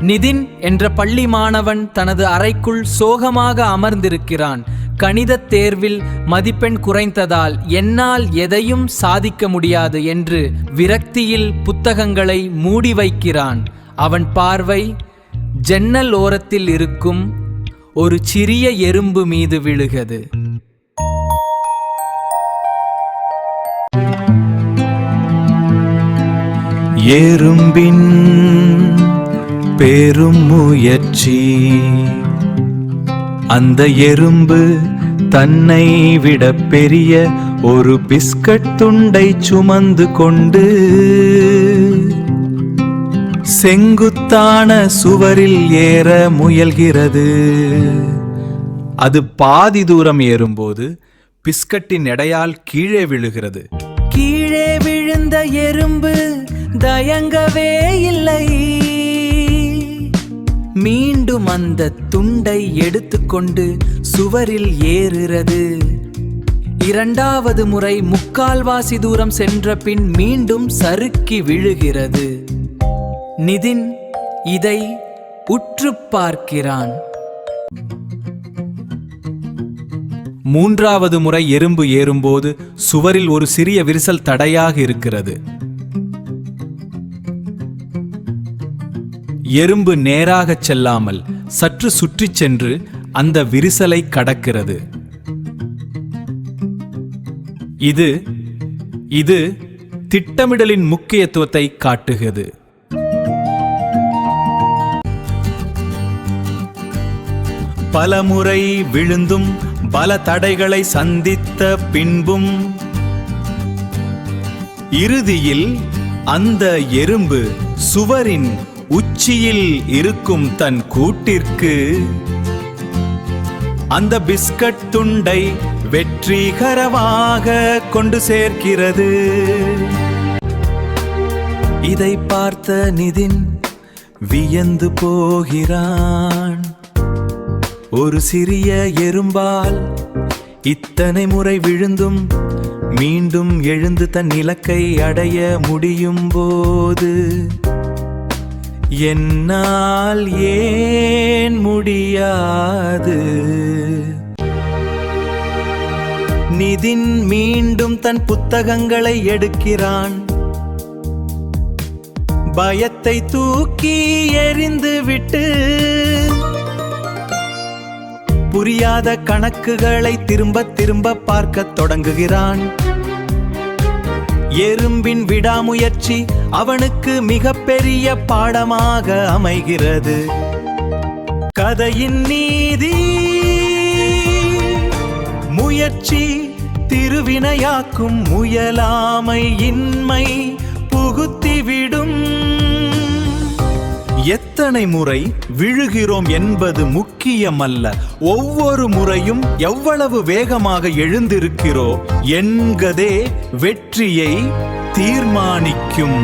நிதின் என்ற பள்ளி மாணவன் தனது அறைக்குள் சோகமாக அமர்ந்திருக்கிறான். கணிதத் தேர்வில் மதிப்பெண் குறைந்ததால் என்னால் எதையும் சாதிக்க முடியாது என்று விரக்தியில் புத்தகங்களை மூடி வைக்கிறான். அவன் பார்வை ஜன்னல் ஓரத்தில் இருக்கும் ஒரு சிறிய எறும்பு மீது விழுகிறது. எறும்பின் பெரும் முயற்சி. அந்த எறும்பு தன்னை விட பெரிய ஒரு பிஸ்கட் துண்டை சுமந்து கொண்டு செங்குத்தான சுவரில் ஏற முயல்கிறது. அது பாதி தூரம் ஏறும்போது பிஸ்கட்டின் எடையால் கீழே விழுகிறது. கீழே விழுந்த எறும்பு தயங்கவே இல்லை. மீண்டும் அந்த துண்டை எடுத்துக்கொண்டு சுவரில் ஏறுகிறது. இரண்டாவது முறை முக்கால்வாசி தூரம் சென்ற பின் மீண்டும் சறுக்கி விழுகிறது. நிதின் இதை உற்று பார்க்கிறான். மூன்றாவது முறை எறும்பு ஏறும்போது சுவரில் ஒரு சிறிய விரிசல் தடையாக இருக்கிறது. எறும்பு நேராகச் செல்லாமல் சற்று சுற்றிச் சென்று அந்த விரிசலை கடக்கிறது. இது திட்டமிடலின் முக்கியத்துவத்தை காட்டுகிறது. பலமுறை விழுந்தும் பல தடைகளை சந்தித்த பின்பும் இறுதியில் அந்த எறும்பு சுவரின் உச்சியில் இருக்கும் தன் கூட்டிற்கு அந்த பிஸ்கட் துண்டை வெற்றிகரமாக கொண்டு சேர்க்கிறது. இதை பார்த்த நிதின் வியந்து போகிறான். ஒரு சிறிய எறும்பால் இத்தனை முறை விழுந்தும் மீண்டும் எழுந்து தன் இலக்கை அடைய முடியும் போது என்னால் ஏன் முடியாது? நிதின் மீண்டும் தன் புத்தகங்களை எடுக்கிறான். பயத்தை தூக்கி எறிந்துவிட்டு புரியாத கணக்குகளை திரும்ப திரும்ப பார்க்க தொடங்குகிறான். எறும்பின் விடாமுயற்சி அவனுக்கு மிகப்பெரிய பாடமாக அமைகிறது. கதையின் நீதி முயற்சி திருவினையாக்கும் முயலாமை இன்மை புகுத்திவிடும். எத்தனை முறை விழுகிறோம் என்பது முக்கியமல்ல, ஒவ்வொரு முறையும் எவ்வளவு வேகமாக எழுந்திருக்கிறோம் என்பதே வெற்றியை தீர்மானிக்கும்.